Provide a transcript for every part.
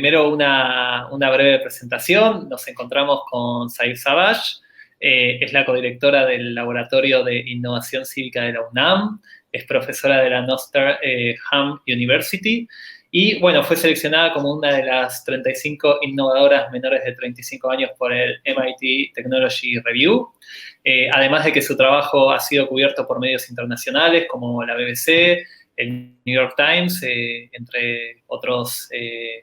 primero una breve presentación. Nos encontramos con Saif Savage. Es la codirectora del Laboratorio de Innovación Cívica de la UNAM. Es profesora de la Notre-Dame University. Y, bueno, fue seleccionada como una de las 35 innovadoras menores de 35 años por el MIT Technology Review. Además de que su trabajo ha sido cubierto por medios internacionales como la BBC, el New York Times, entre otros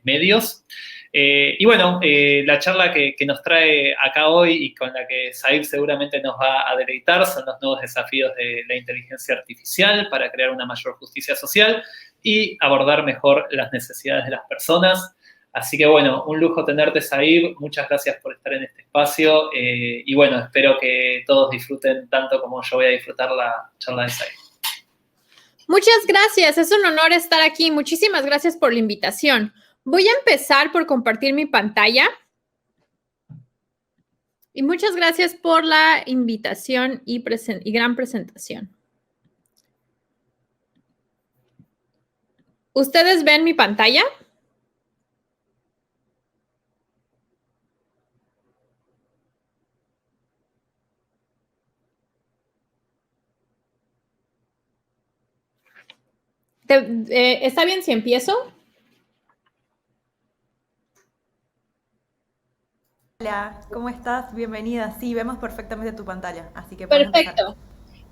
medios. Y bueno, la charla que nos trae acá hoy y con la que Saif seguramente nos va a deleitar son los nuevos desafíos de la inteligencia artificial para crear una mayor justicia social y abordar mejor las necesidades de las personas. Así que bueno, un lujo tenerte, Saif. Muchas gracias por estar en este espacio y bueno, espero que todos disfruten tanto como yo voy a disfrutar la charla de Saif. Muchas gracias, es un honor estar aquí. Muchísimas gracias por la invitación. Voy a empezar por compartir mi pantalla. Y muchas gracias por la invitación y gran presentación. ¿Ustedes ven mi pantalla? ¿Está bien si empiezo? Hola, ¿cómo estás? Bienvenida. Sí, vemos perfectamente tu pantalla, así que perfecto.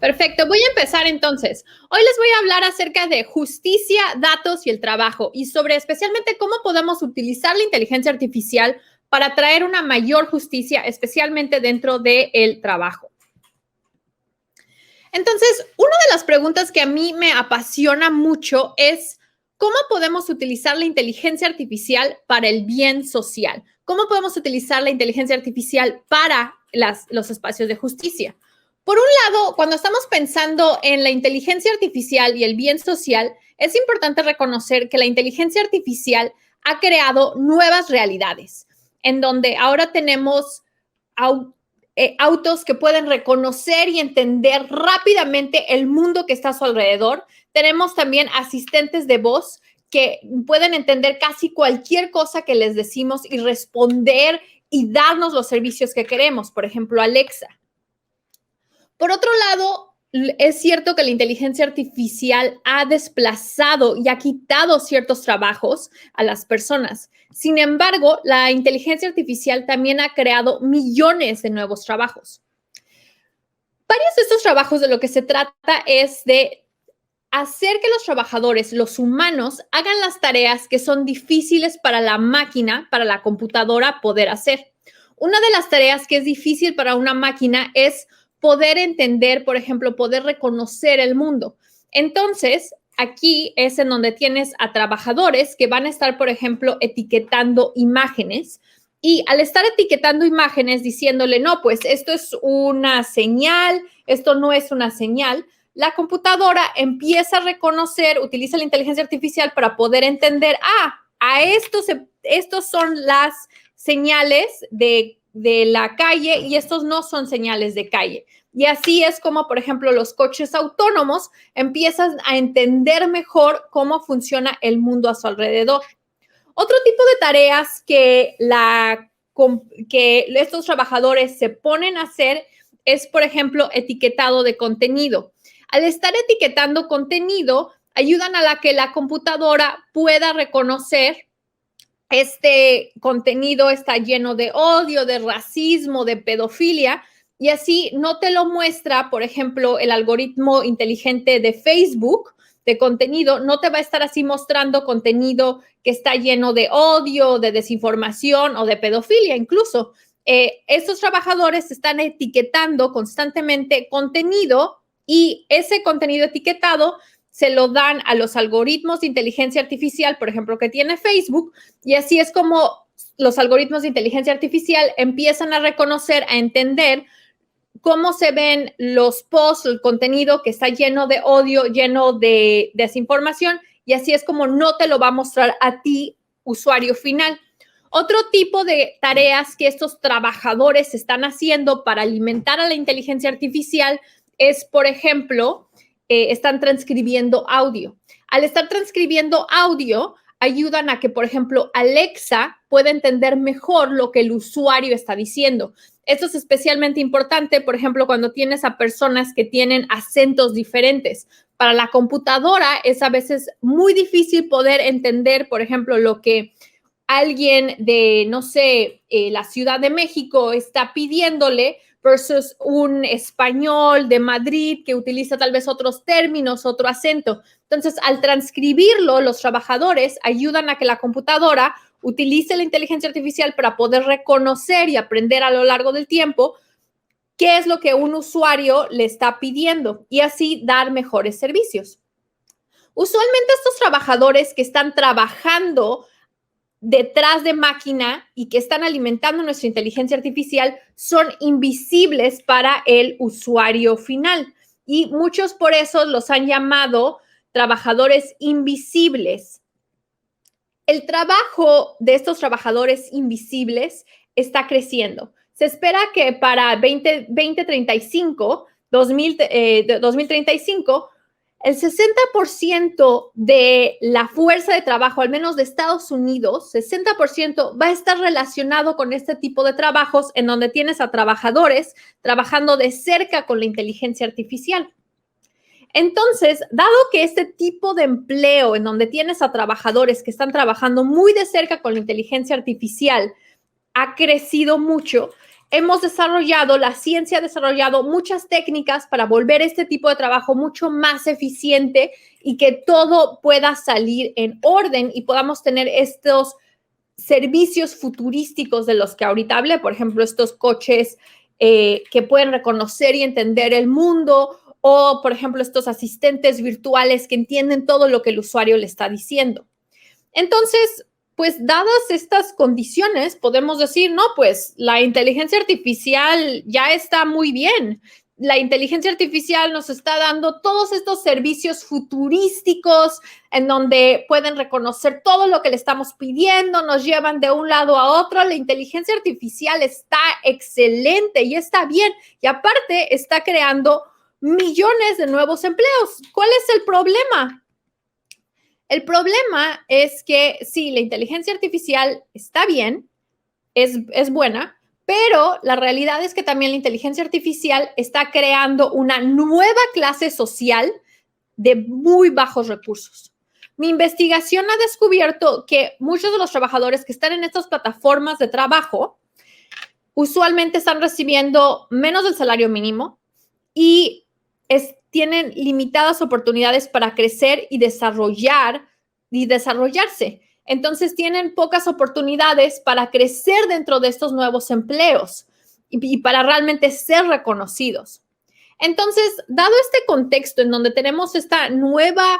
Perfecto, voy a empezar entonces. Hoy les voy a hablar acerca de justicia, datos y el trabajo y sobre especialmente cómo podemos utilizar la inteligencia artificial para traer una mayor justicia, especialmente dentro del trabajo. Entonces, una de las preguntas que a mí me apasiona mucho es cómo podemos utilizar la inteligencia artificial para el bien social. ¿Cómo podemos utilizar la inteligencia artificial para los espacios de justicia? Por un lado, cuando estamos pensando en la inteligencia artificial y el bien social, es importante reconocer que la inteligencia artificial ha creado nuevas realidades, en donde ahora tenemos autos que pueden reconocer y entender rápidamente el mundo que está a su alrededor. Tenemos también asistentes de voz que pueden entender casi cualquier cosa que les decimos y responder y darnos los servicios que queremos, por ejemplo, Alexa. Por otro lado, es cierto que la inteligencia artificial ha desplazado y ha quitado ciertos trabajos a las personas. Sin embargo, la inteligencia artificial también ha creado millones de nuevos trabajos. Varios de estos trabajos de lo que se trata es de hacer que los trabajadores, los humanos, hagan las tareas que son difíciles para la máquina, para la computadora poder hacer. Una de las tareas que es difícil para una máquina es poder entender, por ejemplo, poder reconocer el mundo. Entonces, aquí es en donde tienes a trabajadores que van a estar, por ejemplo, etiquetando imágenes. Y al estar etiquetando imágenes, diciéndole, no, pues esto es una señal, esto no es una señal, la computadora empieza a reconocer, utiliza la inteligencia artificial para poder entender, estos son las señales de la calle y estos no son señales de calle. Y así es como, por ejemplo, los coches autónomos empiezan a entender mejor cómo funciona el mundo a su alrededor. Otro tipo de tareas que estos trabajadores se ponen a hacer es, por ejemplo, etiquetado de contenido. Al estar etiquetando contenido, ayudan a que la computadora pueda reconocer este contenido está lleno de odio, de racismo, de pedofilia, y así no te lo muestra, por ejemplo, el algoritmo inteligente de Facebook de contenido, no te va a estar así mostrando contenido que está lleno de odio, de desinformación o de pedofilia incluso. Estos trabajadores están etiquetando constantemente contenido y ese contenido etiquetado se lo dan a los algoritmos de inteligencia artificial, por ejemplo, que tiene Facebook, y así es como los algoritmos de inteligencia artificial empiezan a reconocer, a entender cómo se ven los posts, el contenido que está lleno de odio, lleno de desinformación, y así es como no te lo va a mostrar a ti, usuario final. Otro tipo de tareas que estos trabajadores están haciendo para alimentar a la inteligencia artificial es, por ejemplo, están transcribiendo audio. Al estar transcribiendo audio, ayudan a que, por ejemplo, Alexa pueda entender mejor lo que el usuario está diciendo. Esto es especialmente importante, por ejemplo, cuando tienes a personas que tienen acentos diferentes. Para la computadora es a veces muy difícil poder entender, por ejemplo, lo que alguien de, no sé, la Ciudad de México está pidiéndole versus un español de Madrid que utiliza tal vez otros términos, otro acento. Entonces, al transcribirlo, los trabajadores ayudan a que la computadora utilice la inteligencia artificial para poder reconocer y aprender a lo largo del tiempo qué es lo que un usuario le está pidiendo y así dar mejores servicios. Usualmente estos trabajadores que están trabajando detrás de máquina y que están alimentando nuestra inteligencia artificial son invisibles para el usuario final. Y muchos por eso los han llamado trabajadores invisibles. El trabajo de estos trabajadores invisibles está creciendo. Se espera que para 2035, el 60% de la fuerza de trabajo, al menos de Estados Unidos, 60% va a estar relacionado con este tipo de trabajos en donde tienes a trabajadores trabajando de cerca con la inteligencia artificial. Entonces, dado que este tipo de empleo en donde tienes a trabajadores que están trabajando muy de cerca con la inteligencia artificial ha crecido mucho, la ciencia ha desarrollado muchas técnicas para volver este tipo de trabajo mucho más eficiente y que todo pueda salir en orden y podamos tener estos servicios futurísticos de los que ahorita hablé, por ejemplo, estos coches que pueden reconocer y entender el mundo o, por ejemplo, estos asistentes virtuales que entienden todo lo que el usuario le está diciendo. Entonces, pues dadas estas condiciones, podemos decir, no, pues la inteligencia artificial ya está muy bien. La inteligencia artificial nos está dando todos estos servicios futurísticos en donde pueden reconocer todo lo que le estamos pidiendo, nos llevan de un lado a otro. La inteligencia artificial está excelente y está bien. Y aparte está creando millones de nuevos empleos. ¿Cuál es el problema? El problema es que sí, la inteligencia artificial está bien, es buena, pero la realidad es que también la inteligencia artificial está creando una nueva clase social de muy bajos recursos. Mi investigación ha descubierto que muchos de los trabajadores que están en estas plataformas de trabajo usualmente están recibiendo menos del salario mínimo y tienen limitadas oportunidades para crecer y desarrollarse. Entonces, tienen pocas oportunidades para crecer dentro de estos nuevos empleos y para realmente ser reconocidos. Entonces, dado este contexto en donde tenemos esta nueva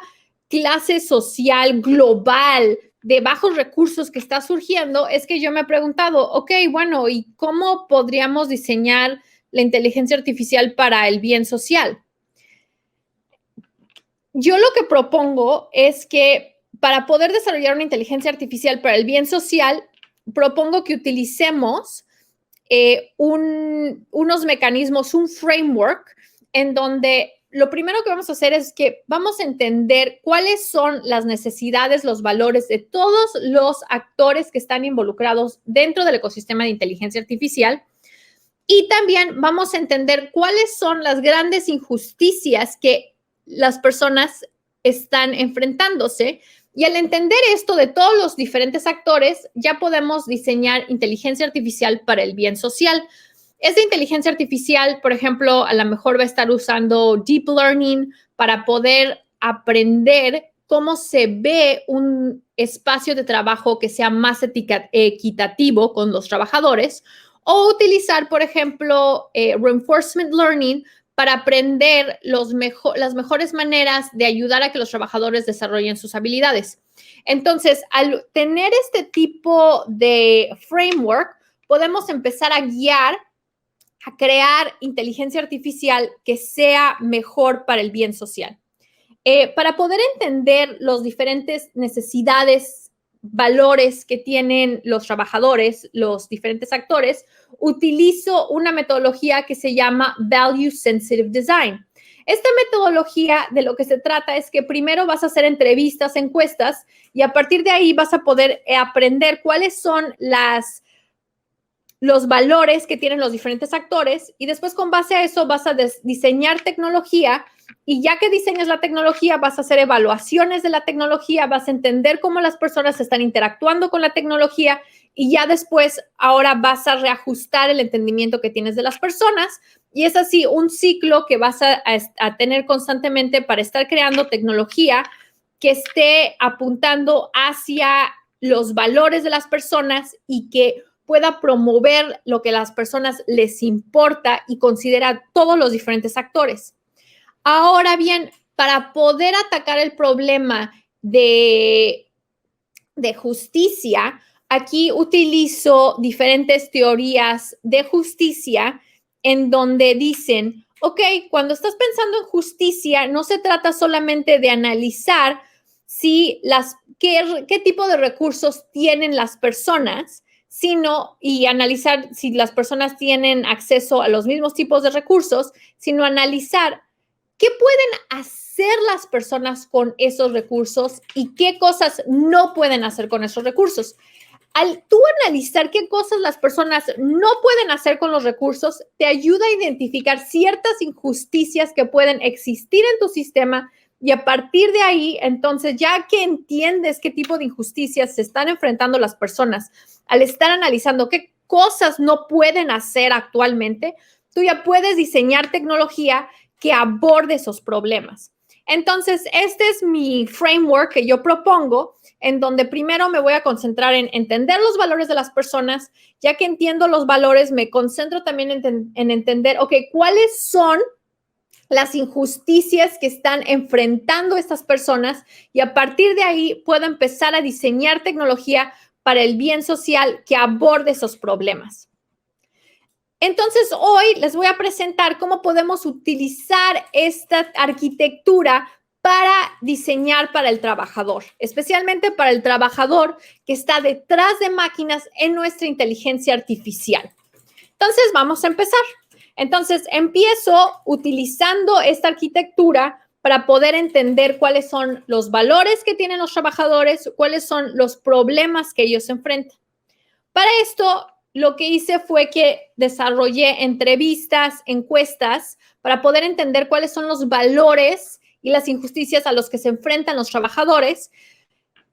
clase social global de bajos recursos que está surgiendo, es que yo me he preguntado, ok, bueno, ¿y cómo podríamos diseñar la inteligencia artificial para el bien social? Yo lo que propongo es que para poder desarrollar una inteligencia artificial para el bien social, propongo que utilicemos unos mecanismos, un framework, en donde lo primero que vamos a hacer es que vamos a entender cuáles son las necesidades, los valores de todos los actores que están involucrados dentro del ecosistema de inteligencia artificial. Y también vamos a entender cuáles son las grandes injusticias que las personas están enfrentándose. Y al entender esto de todos los diferentes actores, ya podemos diseñar inteligencia artificial para el bien social. Esta inteligencia artificial, por ejemplo, a lo mejor va a estar usando deep learning para poder aprender cómo se ve un espacio de trabajo que sea más equitativo con los trabajadores, o utilizar, por ejemplo, reinforcement learning para aprender las mejores maneras de ayudar a que los trabajadores desarrollen sus habilidades. Entonces, al tener este tipo de framework, podemos empezar a guiar, a crear inteligencia artificial que sea mejor para el bien social. Para poder entender las diferentes necesidades, valores que tienen los trabajadores, los diferentes actores, utilizo una metodología que se llama Value Sensitive Design. Esta metodología de lo que se trata es que primero vas a hacer entrevistas, encuestas, y a partir de ahí vas a poder aprender cuáles son los valores que tienen los diferentes actores, y después con base a eso vas a diseñar tecnología, y ya que diseñas la tecnología vas a hacer evaluaciones de la tecnología, vas a entender cómo las personas están interactuando con la tecnología, y ya después ahora vas a reajustar el entendimiento que tienes de las personas, y es así un ciclo que vas a tener constantemente para estar creando tecnología que esté apuntando hacia los valores de las personas y que pueda promover lo que a las personas les importa y considera todos los diferentes actores. Ahora bien, para poder atacar el problema de justicia, aquí utilizo diferentes teorías de justicia en donde dicen, ok, cuando estás pensando en justicia, no se trata solamente de analizar qué tipo de recursos tienen las personas, y analizar si las personas tienen acceso a los mismos tipos de recursos, sino analizar qué pueden hacer las personas con esos recursos y qué cosas no pueden hacer con esos recursos. Al tú analizar qué cosas las personas no pueden hacer con los recursos, te ayuda a identificar ciertas injusticias que pueden existir en tu sistema, y a partir de ahí, entonces, ya que entiendes qué tipo de injusticias se están enfrentando las personas, al estar analizando qué cosas no pueden hacer actualmente, tú ya puedes diseñar tecnología que aborde esos problemas. Entonces, este es mi framework que yo propongo, en donde primero me voy a concentrar en entender los valores de las personas. Ya que entiendo los valores, me concentro también en entender, ok, cuáles son las injusticias que están enfrentando estas personas, y a partir de ahí puedo empezar a diseñar tecnología para el bien social que aborde esos problemas. Entonces, hoy les voy a presentar cómo podemos utilizar esta arquitectura para diseñar para el trabajador, especialmente para el trabajador que está detrás de máquinas en nuestra inteligencia artificial. Entonces, vamos a empezar. Entonces, empiezo utilizando esta arquitectura para poder entender cuáles son los valores que tienen los trabajadores, cuáles son los problemas que ellos enfrentan. Para esto, lo que hice fue que desarrollé entrevistas, encuestas, para poder entender cuáles son los valores y las injusticias a los que se enfrentan los trabajadores.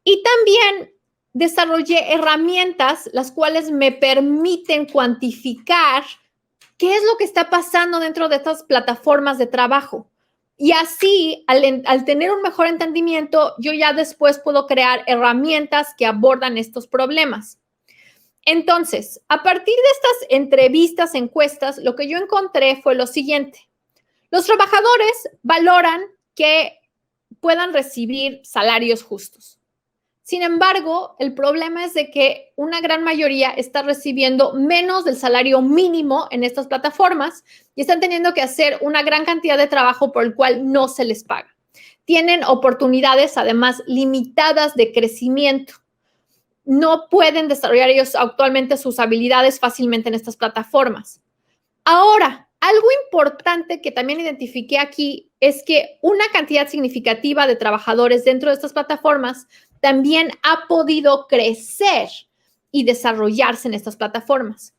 Y también desarrollé herramientas las cuales me permiten cuantificar qué es lo que está pasando dentro de estas plataformas de trabajo. Y así, al tener un mejor entendimiento, yo ya después puedo crear herramientas que abordan estos problemas. Entonces, a partir de estas entrevistas, encuestas, lo que yo encontré fue lo siguiente. Los trabajadores valoran que puedan recibir salarios justos. Sin embargo, el problema es de que una gran mayoría está recibiendo menos del salario mínimo en estas plataformas y están teniendo que hacer una gran cantidad de trabajo por el cual no se les paga. Tienen oportunidades, además, limitadas de crecimiento. No pueden desarrollar ellos actualmente sus habilidades fácilmente en estas plataformas. Ahora, algo importante que también identifiqué aquí es que una cantidad significativa de trabajadores dentro de estas plataformas también ha podido crecer y desarrollarse en estas plataformas.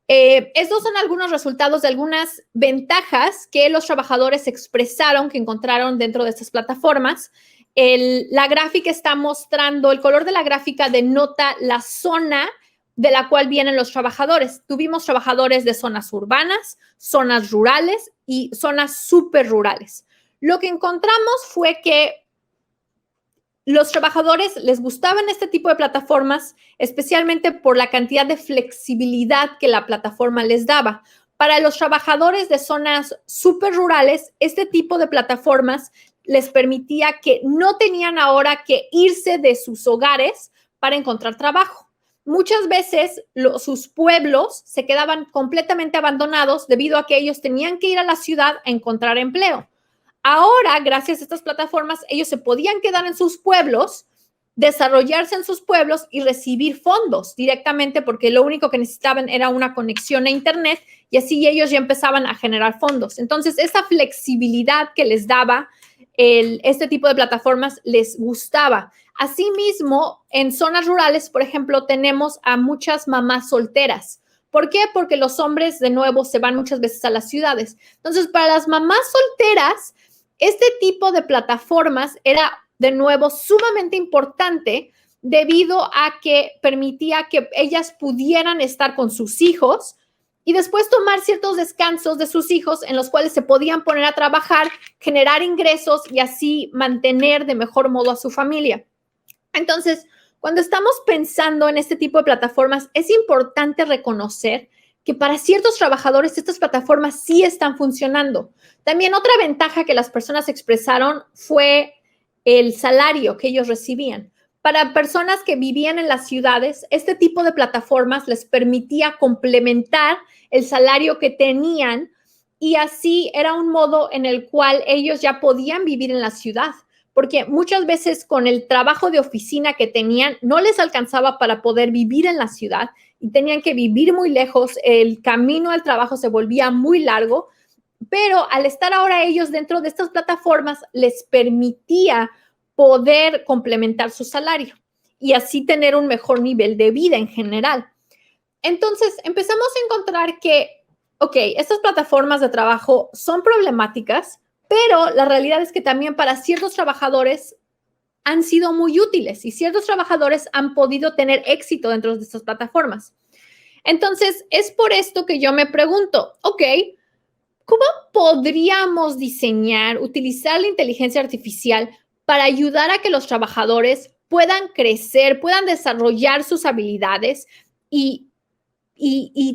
Estos son algunos resultados de algunas ventajas que los trabajadores expresaron que encontraron dentro de estas plataformas. La gráfica está mostrando, el color de la gráfica denota la zona de la cual vienen los trabajadores. Tuvimos trabajadores de zonas urbanas, zonas rurales y zonas súper rurales. Lo que encontramos fue que los trabajadores les gustaban este tipo de plataformas, especialmente por la cantidad de flexibilidad que la plataforma les daba. Para los trabajadores de zonas súper rurales, este tipo de plataformas les permitía que no tenían ahora que irse de sus hogares para encontrar trabajo. Muchas veces sus pueblos se quedaban completamente abandonados debido a que ellos tenían que ir a la ciudad a encontrar empleo. Ahora, gracias a estas plataformas, ellos se podían quedar en sus pueblos desarrollarse en sus pueblos y recibir fondos directamente, porque lo único que necesitaban era una conexión a Internet y así ellos ya empezaban a generar fondos. Entonces, esa flexibilidad que les daba este tipo de plataformas les gustaba. Asimismo, en zonas rurales, por ejemplo, tenemos a muchas mamás solteras. ¿Por qué? Porque los hombres, de nuevo, se van muchas veces a las ciudades. Entonces, para las mamás solteras, este tipo de plataformas era, de nuevo, sumamente importante debido a que permitía que ellas pudieran estar con sus hijos y después tomar ciertos descansos de sus hijos en los cuales se podían poner a trabajar, generar ingresos y así mantener de mejor modo a su familia. Entonces, cuando estamos pensando en este tipo de plataformas, es importante reconocer que para ciertos trabajadores estas plataformas sí están funcionando. También otra ventaja que las personas expresaron fue el salario que ellos recibían. Para personas que vivían en las ciudades, este tipo de plataformas les permitía complementar el salario que tenían y así era un modo en el cual ellos ya podían vivir en la ciudad, porque muchas veces con el trabajo de oficina que tenían no les alcanzaba para poder vivir en la ciudad y tenían que vivir muy lejos, el camino al trabajo se volvía muy largo, pero al estar ahora ellos dentro de estas plataformas les permitía poder complementar su salario y así tener un mejor nivel de vida en general. Entonces, empezamos a encontrar que, estas plataformas de trabajo son problemáticas, pero la realidad es que también para ciertos trabajadores han sido muy útiles y ciertos trabajadores han podido tener éxito dentro de estas plataformas. Entonces, es por esto que yo me pregunto, ¿cómo podríamos utilizar la inteligencia artificial para ayudar a que los trabajadores puedan crecer, puedan desarrollar sus habilidades y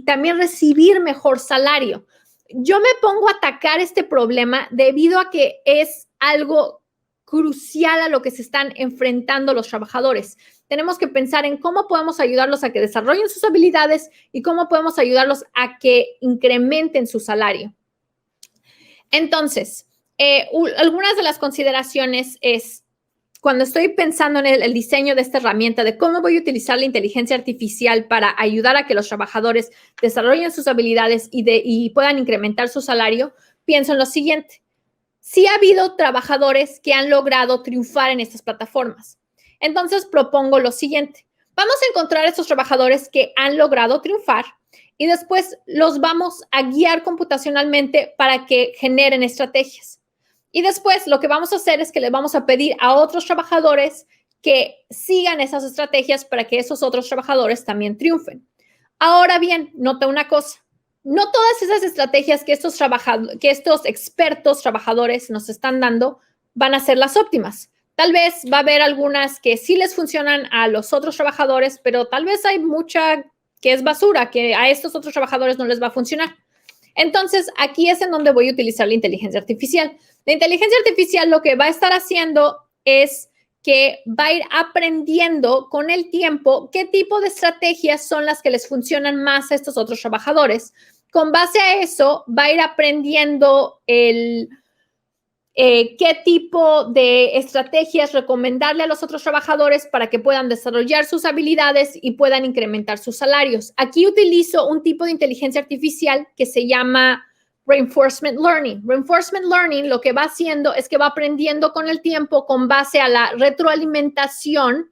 también recibir mejor salario? Yo me pongo a atacar este problema debido a que es algo crucial a lo que se están enfrentando los trabajadores. Tenemos que pensar en cómo podemos ayudarlos a que desarrollen sus habilidades y cómo podemos ayudarlos a que incrementen su salario. Entonces, algunas de las consideraciones es, cuando estoy pensando en el diseño de esta herramienta, de cómo voy a utilizar la inteligencia artificial para ayudar a que los trabajadores desarrollen sus habilidades y puedan incrementar su salario, pienso en lo siguiente. Sí ha habido trabajadores que han logrado triunfar en estas plataformas. Entonces, propongo lo siguiente. Vamos a encontrar a estos trabajadores que han logrado triunfar y después los vamos a guiar computacionalmente para que generen estrategias. Y después lo que vamos a hacer es que le vamos a pedir a otros trabajadores que sigan esas estrategias para que esos otros trabajadores también triunfen. Ahora bien, nota una cosa. No todas esas estrategias que estos expertos trabajadores nos están dando van a ser las óptimas. Tal vez va a haber algunas que sí les funcionan a los otros trabajadores, pero tal vez hay mucha que es basura, que a estos otros trabajadores no les va a funcionar. Entonces, aquí es en donde voy a utilizar la inteligencia artificial. La inteligencia artificial lo que va a estar haciendo es que va a ir aprendiendo con el tiempo qué tipo de estrategias son las que les funcionan más a estos otros trabajadores. Con base a eso, va a ir aprendiendo qué tipo de estrategias recomendarle a los otros trabajadores para que puedan desarrollar sus habilidades y puedan incrementar sus salarios. Aquí utilizo un tipo de inteligencia artificial que se llama Reinforcement Learning. Reinforcement Learning lo que va haciendo es que va aprendiendo con el tiempo con base a la retroalimentación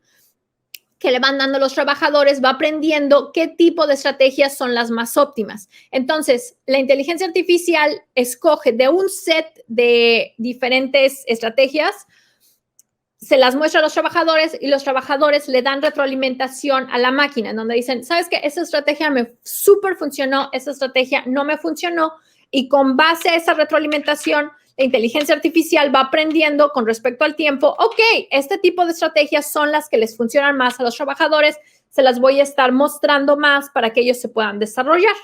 que le van dando los trabajadores, va aprendiendo qué tipo de estrategias son las más óptimas. Entonces, la inteligencia artificial escoge de un set de diferentes estrategias, se las muestra a los trabajadores y los trabajadores le dan retroalimentación a la máquina, en donde dicen, ¿sabes qué? Esa estrategia me súper funcionó, esa estrategia no me funcionó, y con base a esa retroalimentación, la inteligencia artificial va aprendiendo con respecto al tiempo, este tipo de estrategias son las que les funcionan más a los trabajadores, se las voy a estar mostrando más para que ellos se puedan desarrollar.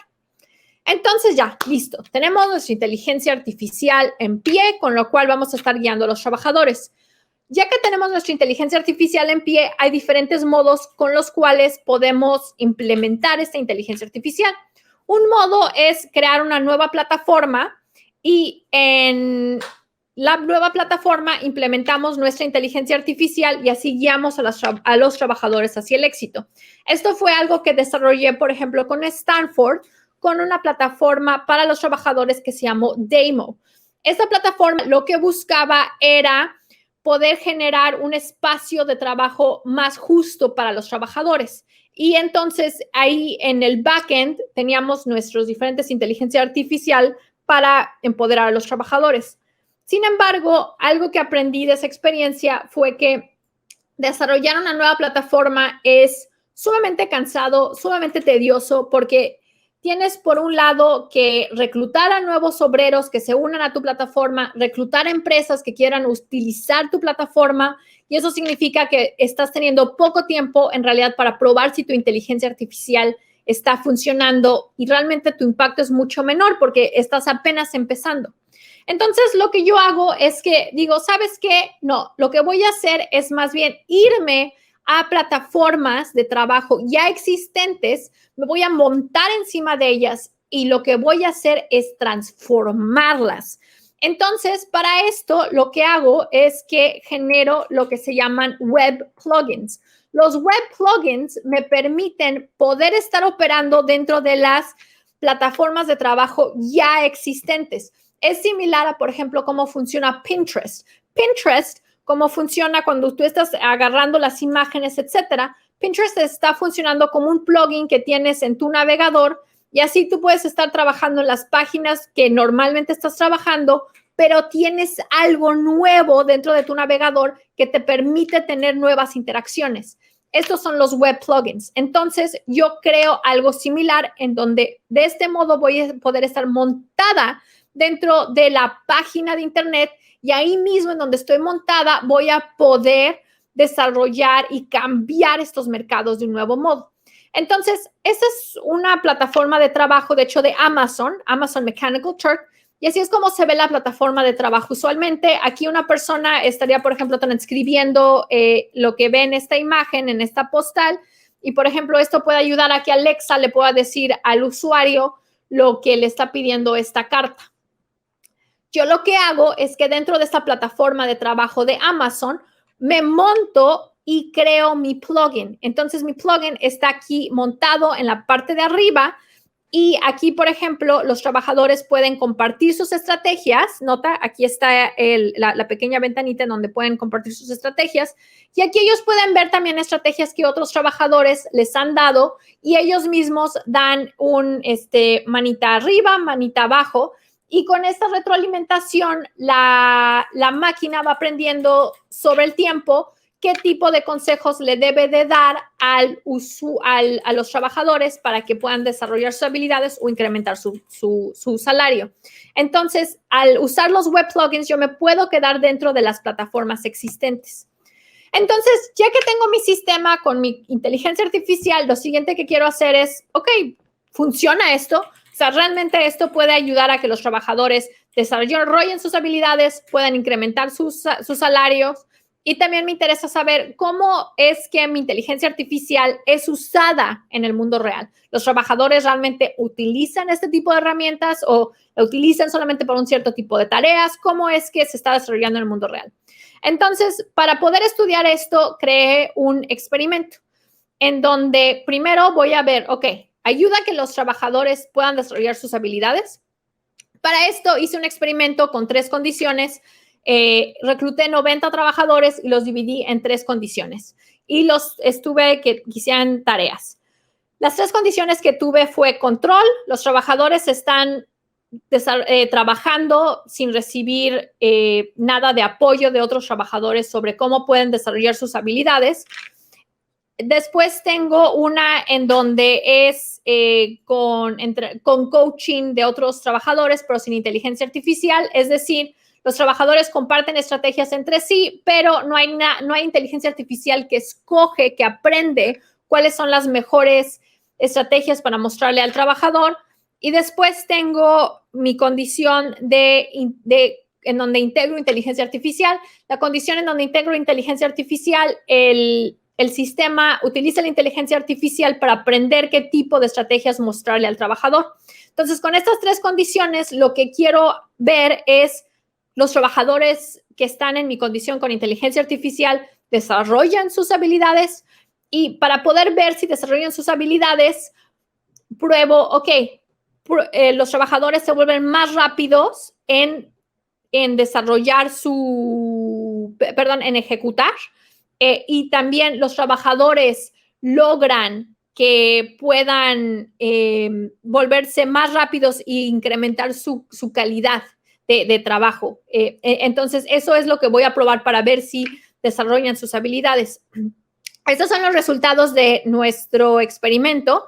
Entonces ya, listo, tenemos nuestra inteligencia artificial en pie, con lo cual vamos a estar guiando a los trabajadores. Ya que tenemos nuestra inteligencia artificial en pie, hay diferentes modos con los cuales podemos implementar esta inteligencia artificial. Un modo es crear una nueva plataforma y en la nueva plataforma implementamos nuestra inteligencia artificial y así guiamos a los trabajadores hacia el éxito. Esto fue algo que desarrollé, por ejemplo, con Stanford, con una plataforma para los trabajadores que se llamó Demo. Esta plataforma lo que buscaba era poder generar un espacio de trabajo más justo para los trabajadores. Y entonces ahí en el backend teníamos nuestros diferentes inteligencia artificial para empoderar a los trabajadores. Sin embargo, algo que aprendí de esa experiencia fue que desarrollar una nueva plataforma es sumamente cansado, sumamente tedioso, porque tienes por un lado que reclutar a nuevos obreros que se unan a tu plataforma, reclutar a empresas que quieran utilizar tu plataforma, y eso significa que estás teniendo poco tiempo en realidad para probar si tu inteligencia artificial está funcionando y realmente tu impacto es mucho menor porque estás apenas empezando. Entonces, lo que yo hago es que digo, ¿sabes qué? No, lo que voy a hacer es más bien irme a plataformas de trabajo ya existentes, me voy a montar encima de ellas y lo que voy a hacer es transformarlas. Entonces, para esto, lo que hago es que genero lo que se llaman web plugins. Los web plugins me permiten poder estar operando dentro de las plataformas de trabajo ya existentes. Es similar a, por ejemplo, cómo funciona Pinterest. Pinterest, cómo funciona cuando tú estás agarrando las imágenes, etcétera. Pinterest está funcionando como un plugin que tienes en tu navegador y así tú puedes estar trabajando en las páginas que normalmente estás trabajando, pero tienes algo nuevo dentro de tu navegador que te permite tener nuevas interacciones. Estos son los web plugins. Entonces, yo creo algo similar en donde de este modo voy a poder estar montada dentro de la página de internet y ahí mismo en donde estoy montada voy a poder desarrollar y cambiar estos mercados de un nuevo modo. Entonces, esa es una plataforma de trabajo, de hecho, de Amazon Mechanical Turk, y así es como se ve la plataforma de trabajo usualmente. Aquí una persona estaría, por ejemplo, transcribiendo lo que ve en esta imagen, en esta postal, y, por ejemplo, esto puede ayudar a que Alexa le pueda decir al usuario lo que le está pidiendo esta carta. Yo lo que hago es que dentro de esta plataforma de trabajo de Amazon, me monto y creo mi plugin. Entonces, mi plugin está aquí montado en la parte de arriba y aquí, por ejemplo, los trabajadores pueden compartir sus estrategias. Nota, aquí está la pequeña ventanita en donde pueden compartir sus estrategias. Y aquí ellos pueden ver también estrategias que otros trabajadores les han dado y ellos mismos dan un manita arriba, manita abajo. Y con esta retroalimentación, la máquina va aprendiendo sobre el tiempo qué tipo de consejos le debe de dar a los trabajadores para que puedan desarrollar sus habilidades o incrementar su salario. Entonces, al usar los web plugins, yo me puedo quedar dentro de las plataformas existentes. Entonces, ya que tengo mi sistema con mi inteligencia artificial, lo siguiente que quiero hacer es, ok, ¿funciona esto? O sea, realmente esto puede ayudar a que los trabajadores desarrollen sus habilidades, puedan incrementar sus salarios. Y también me interesa saber cómo es que mi inteligencia artificial es usada en el mundo real. ¿Los trabajadores realmente utilizan este tipo de herramientas o la utilizan solamente para un cierto tipo de tareas? ¿Cómo es que se está desarrollando en el mundo real? Entonces, para poder estudiar esto, creé un experimento en donde primero voy a ver, ok, ayuda a que los trabajadores puedan desarrollar sus habilidades. Para esto hice un experimento con 3 condiciones. Recluté 90 trabajadores y los dividí en 3 condiciones y los estuve que hicieran tareas. Las 3 condiciones que tuve fue control. Los trabajadores están trabajando sin recibir nada de apoyo de otros trabajadores sobre cómo pueden desarrollar sus habilidades. Después tengo una en donde es con coaching de otros trabajadores, pero sin inteligencia artificial. Es decir, los trabajadores comparten estrategias entre sí, pero no hay inteligencia artificial que escoge, que aprende cuáles son las mejores estrategias para mostrarle al trabajador. Y después tengo mi condición en donde integro inteligencia artificial. La condición en donde integro inteligencia artificial, el sistema utiliza la inteligencia artificial para aprender qué tipo de estrategias mostrarle al trabajador. Entonces, con estas 3 condiciones, lo que quiero ver es los trabajadores que están en mi condición con inteligencia artificial desarrollan sus habilidades, y para poder ver si desarrollan sus habilidades, pruebo, los trabajadores se vuelven más rápidos en desarrollar en ejecutar, y también los trabajadores logran que puedan volverse más rápidos e incrementar su calidad de trabajo. Entonces, eso es lo que voy a probar para ver si desarrollan sus habilidades. Estos son los resultados de nuestro experimento.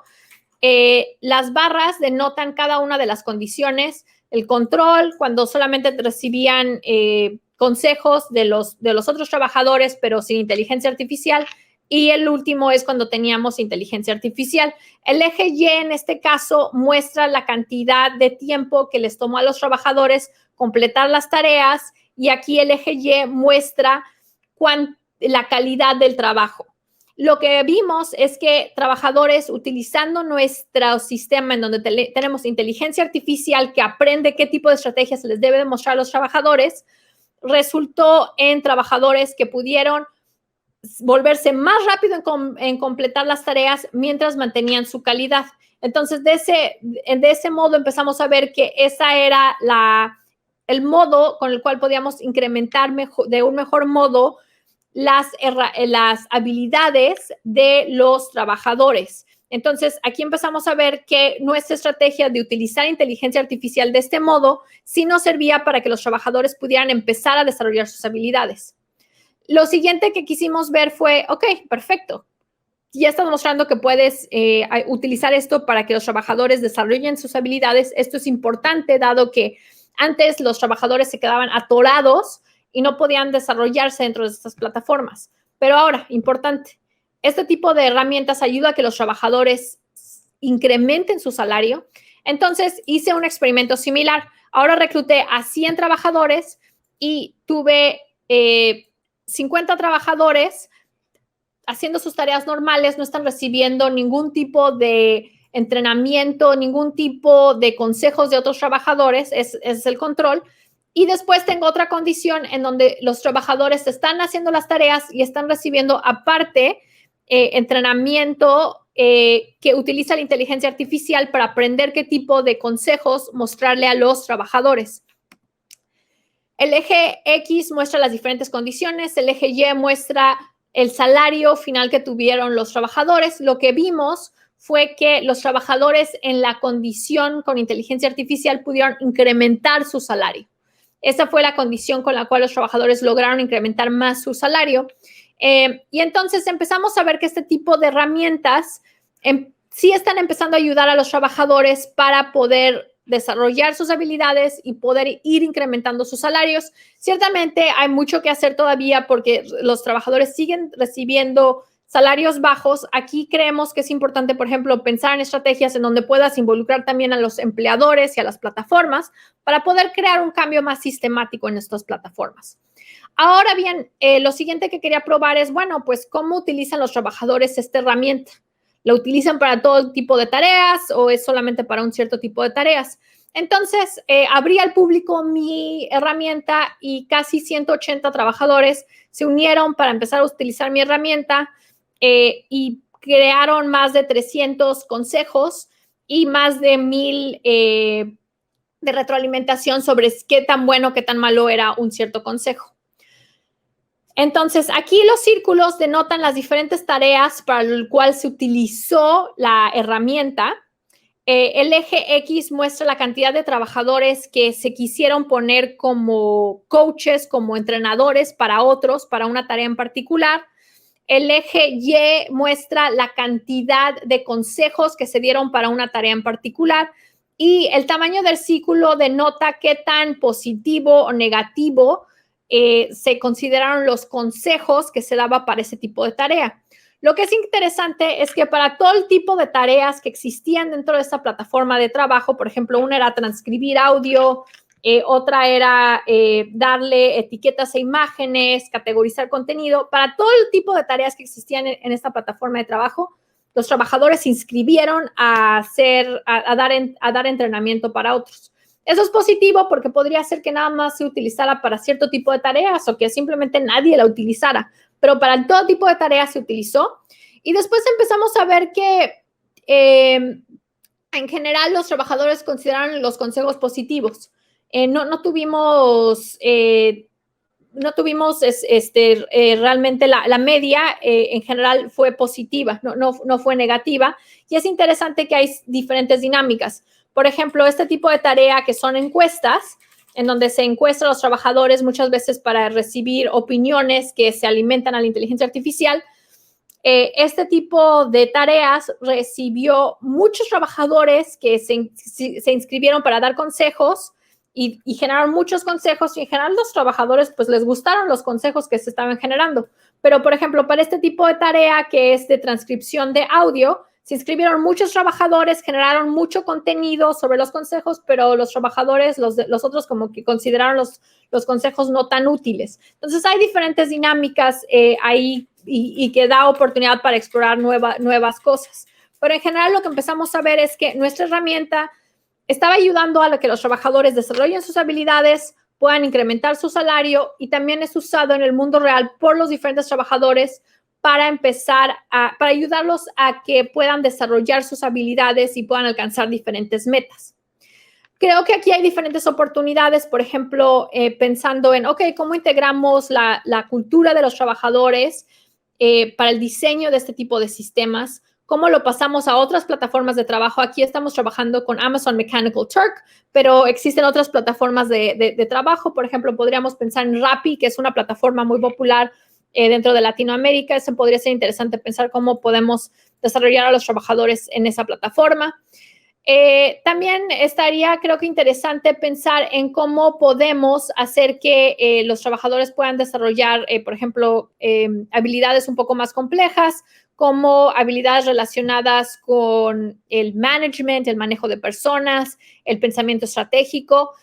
Las barras denotan cada una de las condiciones. El control, cuando solamente recibían consejos de los otros trabajadores, pero sin inteligencia artificial. Y el último es cuando teníamos inteligencia artificial. El eje Y en este caso muestra la cantidad de tiempo que les tomó a los trabajadores completar las tareas, y aquí el eje Y muestra la calidad del trabajo. Lo que vimos es que trabajadores utilizando nuestro sistema en donde tenemos inteligencia artificial que aprende qué tipo de estrategias se les debe demostrar a los trabajadores, resultó en trabajadores que pudieron volverse más rápido en completar las tareas mientras mantenían su calidad. Entonces, de ese modo empezamos a ver que esa era el modo con el cual podíamos incrementar de un mejor modo las habilidades de los trabajadores. Entonces, aquí empezamos a ver que nuestra estrategia de utilizar inteligencia artificial de este modo sí nos servía para que los trabajadores pudieran empezar a desarrollar sus habilidades. Lo siguiente que quisimos ver fue, perfecto. Ya estás mostrando que puedes utilizar esto para que los trabajadores desarrollen sus habilidades. Esto es importante, dado que antes los trabajadores se quedaban atorados y no podían desarrollarse dentro de estas plataformas. Pero ahora, importante, este tipo de herramientas ayuda a que los trabajadores incrementen su salario. Entonces, hice un experimento similar. Ahora recluté a 100 trabajadores y tuve 50 trabajadores haciendo sus tareas normales, no están recibiendo ningún tipo de entrenamiento, ningún tipo de consejos de otros trabajadores, es el control. Y después tengo otra condición en donde los trabajadores están haciendo las tareas y están recibiendo aparte entrenamiento que utiliza la inteligencia artificial para aprender qué tipo de consejos mostrarle a los trabajadores. El eje X muestra las diferentes condiciones, el eje Y muestra el salario final que tuvieron los trabajadores. Lo que vimos fue que los trabajadores en la condición con inteligencia artificial pudieron incrementar su salario. Esa fue la condición con la cual los trabajadores lograron incrementar más su salario. Y entonces empezamos a ver que este tipo de herramientas sí están empezando a ayudar a los trabajadores para poder desarrollar sus habilidades y poder ir incrementando sus salarios. Ciertamente hay mucho que hacer todavía porque los trabajadores siguen recibiendo salarios bajos. Aquí creemos que es importante, por ejemplo, pensar en estrategias en donde puedas involucrar también a los empleadores y a las plataformas para poder crear un cambio más sistemático en estas plataformas. Ahora bien, lo siguiente que quería probar es, pues, ¿cómo utilizan los trabajadores esta herramienta? ¿La utilizan para todo tipo de tareas o es solamente para un cierto tipo de tareas? Entonces, abrí al público mi herramienta y casi 180 trabajadores se unieron para empezar a utilizar mi herramienta y crearon más de 300 consejos y más de 1000 de retroalimentación sobre qué tan bueno, qué tan malo era un cierto consejo. Entonces, aquí los círculos denotan las diferentes tareas para el cual se utilizó la herramienta. El eje X muestra la cantidad de trabajadores que se quisieron poner como coaches, como entrenadores para otros, para una tarea en particular. El eje Y muestra la cantidad de consejos que se dieron para una tarea en particular. Y el tamaño del círculo denota qué tan positivo o negativo se consideraron los consejos que se daba para ese tipo de tarea. Lo que es interesante es que para todo el tipo de tareas que existían dentro de esta plataforma de trabajo, por ejemplo, una era transcribir audio, otra era darle etiquetas e imágenes, categorizar contenido. Para todo el tipo de tareas que existían en esta plataforma de trabajo, los trabajadores se inscribieron a dar entrenamiento para otros. Eso es positivo porque podría ser que nada más se utilizara para cierto tipo de tareas o que simplemente nadie la utilizara, pero para todo tipo de tareas se utilizó. Y después empezamos a ver que en general los trabajadores consideraron los consejos positivos. No tuvimos realmente la media en general fue positiva, no fue negativa. Y es interesante que hay diferentes dinámicas. Por ejemplo, este tipo de tarea que son encuestas, en donde se encuesta a los trabajadores muchas veces para recibir opiniones que se alimentan a la inteligencia artificial. Este tipo de tareas recibió muchos trabajadores que se inscribieron para dar consejos y generaron muchos consejos y en general los trabajadores pues les gustaron los consejos que se estaban generando. Pero, por ejemplo, para este tipo de tarea que es de transcripción de audio, se inscribieron muchos trabajadores, generaron mucho contenido sobre los consejos, pero los trabajadores, los otros como que consideraron los consejos no tan útiles. Entonces, hay diferentes dinámicas ahí y que da oportunidad para explorar nuevas cosas. Pero en general lo que empezamos a ver es que nuestra herramienta estaba ayudando a que los trabajadores desarrollen sus habilidades, puedan incrementar su salario y también es usado en el mundo real por los diferentes trabajadores para ayudarlos a que puedan desarrollar sus habilidades y puedan alcanzar diferentes metas. Creo que aquí hay diferentes oportunidades, por ejemplo, pensando en, ¿cómo integramos la cultura de los trabajadores para el diseño de este tipo de sistemas? ¿Cómo lo pasamos a otras plataformas de trabajo? Aquí estamos trabajando con Amazon Mechanical Turk, pero existen otras plataformas de trabajo. Por ejemplo, podríamos pensar en Rappi, que es una plataforma muy popular dentro de Latinoamérica. Eso podría ser interesante pensar cómo podemos desarrollar a los trabajadores en esa plataforma. También estaría, creo que interesante pensar en cómo podemos hacer que los trabajadores puedan desarrollar, por ejemplo, habilidades un poco más complejas, como habilidades relacionadas con el management, el manejo de personas, el pensamiento estratégico.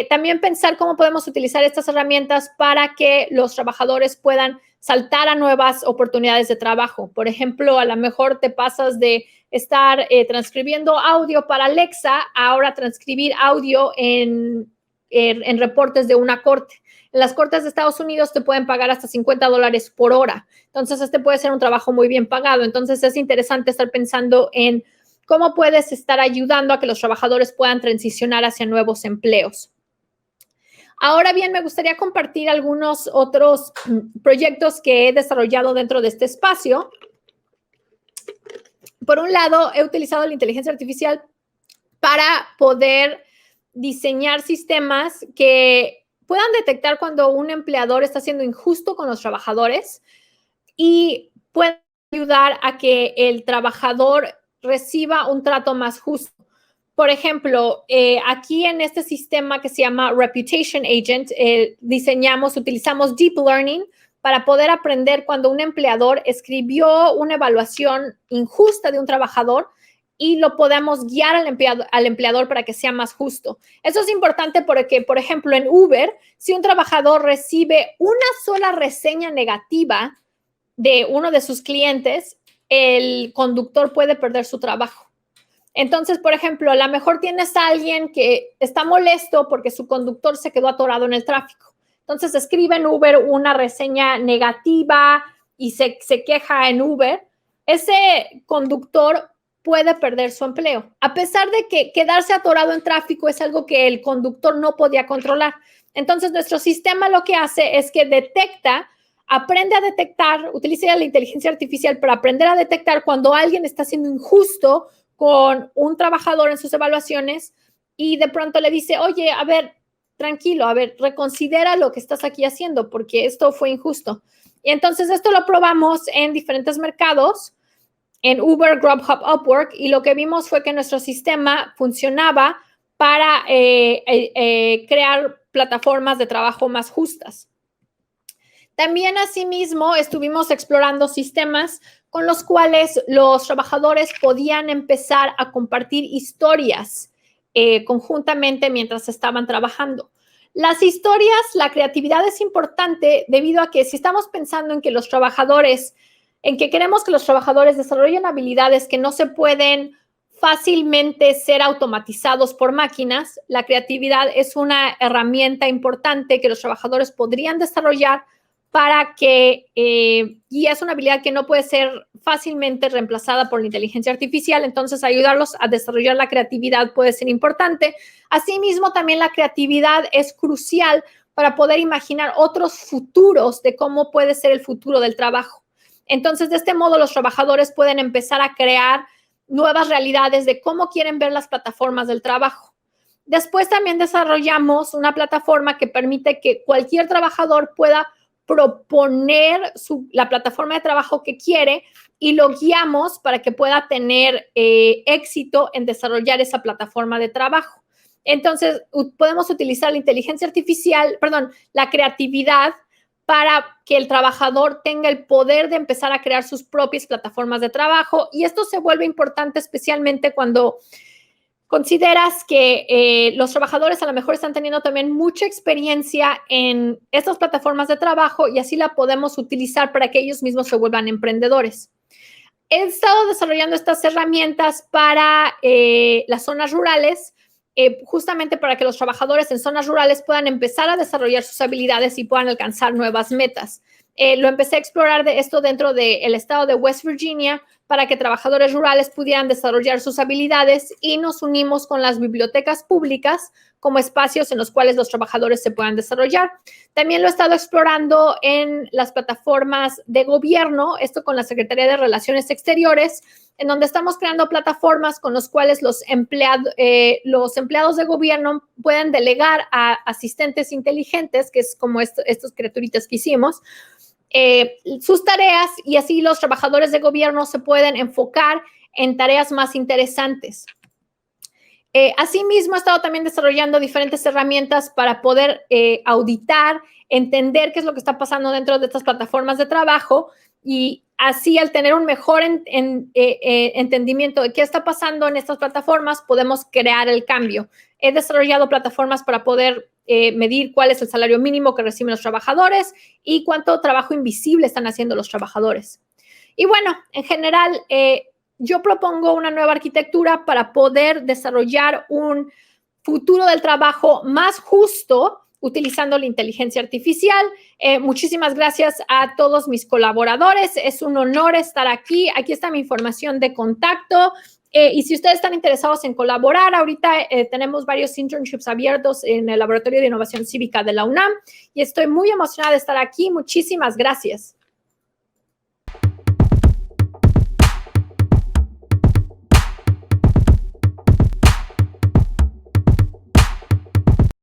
También pensar cómo podemos utilizar estas herramientas para que los trabajadores puedan saltar a nuevas oportunidades de trabajo. Por ejemplo, a lo mejor te pasas de estar transcribiendo audio para Alexa a ahora transcribir audio en reportes de una corte. En las cortes de Estados Unidos te pueden pagar hasta $50 por hora. Entonces, este puede ser un trabajo muy bien pagado. Entonces, es interesante estar pensando en cómo puedes estar ayudando a que los trabajadores puedan transicionar hacia nuevos empleos. Ahora bien, me gustaría compartir algunos otros proyectos que he desarrollado dentro de este espacio. Por un lado, he utilizado la inteligencia artificial para poder diseñar sistemas que puedan detectar cuando un empleador está siendo injusto con los trabajadores y puedan ayudar a que el trabajador reciba un trato más justo. Por ejemplo, aquí en este sistema que se llama Reputation Agent, utilizamos Deep Learning para poder aprender cuando un empleador escribió una evaluación injusta de un trabajador y lo podemos guiar al empleador para que sea más justo. Eso es importante porque, por ejemplo, en Uber, si un trabajador recibe una sola reseña negativa de uno de sus clientes, el conductor puede perder su trabajo. Entonces, por ejemplo, a lo mejor tienes a alguien que está molesto porque su conductor se quedó atorado en el tráfico. Entonces, escribe en Uber una reseña negativa y se queja en Uber. Ese conductor puede perder su empleo, a pesar de que quedarse atorado en tráfico es algo que el conductor no podía controlar. Entonces, nuestro sistema lo que hace es que aprende a detectar, utiliza la inteligencia artificial para aprender a detectar cuando alguien está siendo injusto con un trabajador en sus evaluaciones y de pronto le dice, oye, a ver, tranquilo, a ver, reconsidera lo que estás aquí haciendo porque esto fue injusto. Y entonces esto lo probamos en diferentes mercados, en Uber, Grubhub, Upwork, y lo que vimos fue que nuestro sistema funcionaba para crear plataformas de trabajo más justas. También, asimismo, estuvimos explorando sistemas con los cuales los trabajadores podían empezar a compartir historias conjuntamente mientras estaban trabajando. Las historias, la creatividad es importante debido a que si estamos pensando en que queremos que los trabajadores desarrollen habilidades que no se pueden fácilmente ser automatizados por máquinas. La creatividad es una herramienta importante que los trabajadores podrían desarrollar para que, y es una habilidad que no puede ser fácilmente reemplazada por la inteligencia artificial, entonces ayudarlos a desarrollar la creatividad puede ser importante. Asimismo, también la creatividad es crucial para poder imaginar otros futuros de cómo puede ser el futuro del trabajo. Entonces, de este modo, los trabajadores pueden empezar a crear nuevas realidades de cómo quieren ver las plataformas del trabajo. Después también desarrollamos una plataforma que permite que cualquier trabajador pueda proponer la plataforma de trabajo que quiere y lo guiamos para que pueda tener éxito en desarrollar esa plataforma de trabajo. Entonces, podemos utilizar la inteligencia artificial, la creatividad para que el trabajador tenga el poder de empezar a crear sus propias plataformas de trabajo. Y esto se vuelve importante especialmente cuando consideras que los trabajadores a lo mejor están teniendo también mucha experiencia en estas plataformas de trabajo y así la podemos utilizar para que ellos mismos se vuelvan emprendedores. He estado desarrollando estas herramientas para las zonas rurales, justamente para que los trabajadores en zonas rurales puedan empezar a desarrollar sus habilidades y puedan alcanzar nuevas metas. Lo empecé a explorar de esto dentro del estado de West Virginia para que trabajadores rurales pudieran desarrollar sus habilidades y nos unimos con las bibliotecas públicas como espacios en los cuales los trabajadores se puedan desarrollar. También lo he estado explorando en las plataformas de gobierno, esto con la Secretaría de Relaciones Exteriores, en donde estamos creando plataformas con las cuales los empleados de gobierno pueden delegar a asistentes inteligentes, que es como estos criaturitas que hicimos, sus tareas y así los trabajadores de gobierno se pueden enfocar en tareas más interesantes. Asimismo, he estado también desarrollando diferentes herramientas para poder auditar, entender qué es lo que está pasando dentro de estas plataformas de trabajo y así al tener un mejor entendimiento de qué está pasando en estas plataformas, podemos crear el cambio. He desarrollado plataformas para poder medir cuál es el salario mínimo que reciben los trabajadores y cuánto trabajo invisible están haciendo los trabajadores. Y bueno, en general, yo propongo una nueva arquitectura para poder desarrollar un futuro del trabajo más justo utilizando la inteligencia artificial. Muchísimas gracias a todos mis colaboradores. Es un honor estar aquí. Aquí está mi información de contacto. Y si ustedes están interesados en colaborar, ahorita tenemos varios internships abiertos en el Laboratorio de Innovación Cívica de la UNAM y estoy muy emocionada de estar aquí. Muchísimas gracias.